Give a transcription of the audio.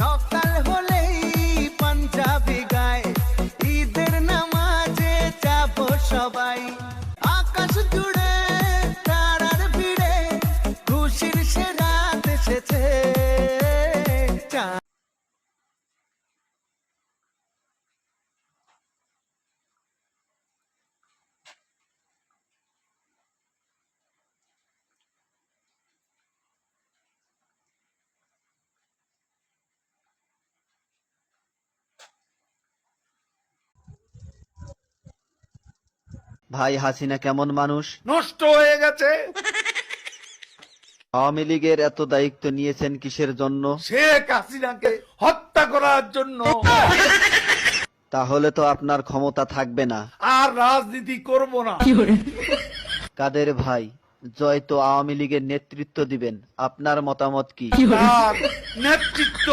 সকাল হলেই পাঞ্জাবি গায়, ঈদের নামাজে যাব সবাই। আকাশ জুড়ে তারার ভিড়ে খুশির সে রাত এসেছে। ভাই, হাসিনা কেমন মানুষ? নষ্ট হয়ে গেছে। আওয়ামী লীগের এত দায়িত্ব নিয়েছেন কিসের জন্য? শেখ হাসিনাকে হত্যা করার জন্য। তাহলে তো আপনার ক্ষমতা থাকবে না। আর রাজনীতি করব না। কাদের ভাই, জয় তো আওয়ামী লীগের নেতৃত্ব দিবেন, আপনার মতামত কি? তার নেতৃত্ব